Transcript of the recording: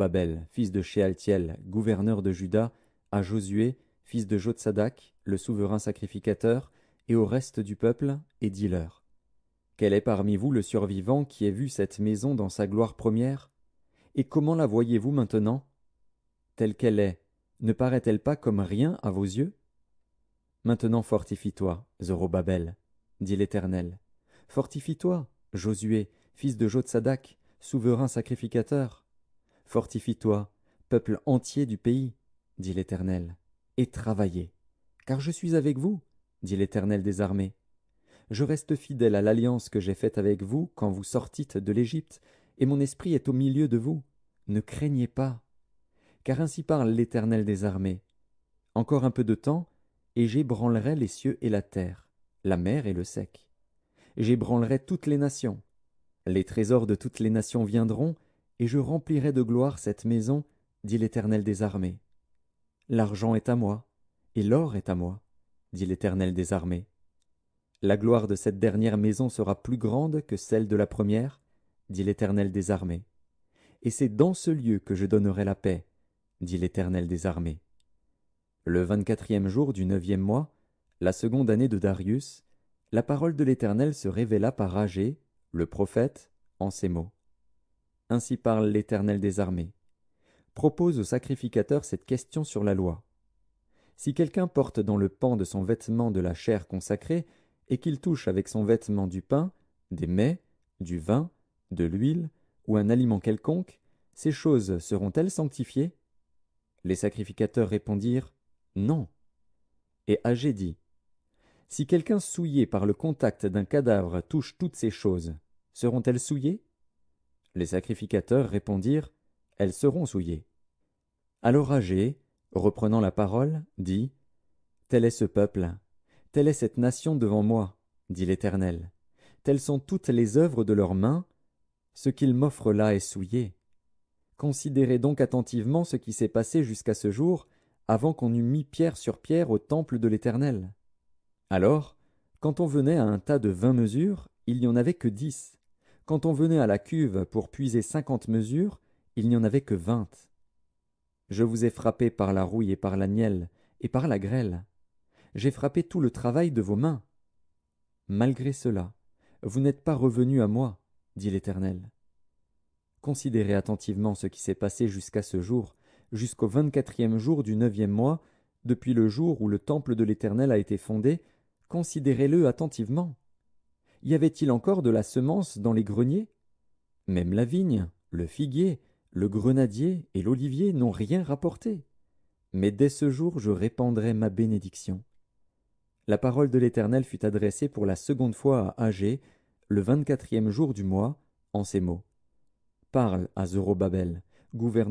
Zorobabel, fils de Shealtiel, gouverneur de Juda, à Josué, fils de Jotsadak, le souverain sacrificateur, et au reste du peuple, et dis-leur: Quel est parmi vous le survivant qui ait vu cette maison dans sa gloire première? Et comment la voyez-vous maintenant? Telle qu'elle est, ne paraît-elle pas comme rien à vos yeux? Maintenant fortifie-toi, Zorobabel, dit l'Éternel. Fortifie-toi, Josué, fils de Jotsadak, souverain sacrificateur. Fortifie-toi, peuple entier du pays, dit l'Éternel, et travaillez, car je suis avec vous, dit l'Éternel des armées. Je reste fidèle à l'alliance que j'ai faite avec vous quand vous sortîtes de l'Égypte, et mon esprit est au milieu de vous. Ne craignez pas, car ainsi parle l'Éternel des armées. Encore un peu de temps, et j'ébranlerai les cieux et la terre, la mer et le sec. J'ébranlerai toutes les nations. Les trésors de toutes les nations viendront, et je remplirai de gloire cette maison, dit l'Éternel des armées. L'argent est à moi, et l'or est à moi, dit l'Éternel des armées. La gloire de cette dernière maison sera plus grande que celle de la première, dit l'Éternel des armées. Et c'est dans ce lieu que je donnerai la paix, dit l'Éternel des armées. Le 24e jour du 9e mois, la seconde année de Darius, la parole de l'Éternel se révéla par Agé, le prophète, en ces mots. Ainsi parle l'Éternel des armées. Propose au sacrificateur cette question sur la loi. Si quelqu'un porte dans le pan de son vêtement de la chair consacrée, et qu'il touche avec son vêtement du pain, des mets, du vin, de l'huile, ou un aliment quelconque, ces choses seront-elles sanctifiées? Les sacrificateurs répondirent: Non. Et Agé dit: Si quelqu'un souillé par le contact d'un cadavre touche toutes ces choses, seront-elles souillées? Les sacrificateurs répondirent: Elles seront souillées. Alors Agé, reprenant la parole, dit: Tel est ce peuple, telle est cette nation devant moi, dit l'Éternel. Telles sont toutes les œuvres de leurs mains, ce qu'ils m'offrent là est souillé. Considérez donc attentivement ce qui s'est passé jusqu'à ce jour, avant qu'on eût mis pierre sur pierre au temple de l'Éternel. Alors, quand on venait à un tas de 20 mesures, il n'y en avait que 10. Quand on venait à la cuve pour puiser 50 mesures, il n'y en avait que 20. Je vous ai frappé par la rouille et par la nielle, et par la grêle. J'ai frappé tout le travail de vos mains. Malgré cela, vous n'êtes pas revenus à moi, dit l'Éternel. Considérez attentivement ce qui s'est passé jusqu'à ce jour, jusqu'au 24e jour du 9e mois, depuis le jour où le temple de l'Éternel a été fondé, considérez-le attentivement. Y avait-il encore de la semence dans les greniers? Même la vigne, le figuier, le grenadier et l'olivier n'ont rien rapporté. Mais dès ce jour je répandrai ma bénédiction. La parole de l'Éternel fut adressée pour la seconde fois à Agé, le 24e jour du mois, en ces mots. Parle à Zorobabel, gouverneur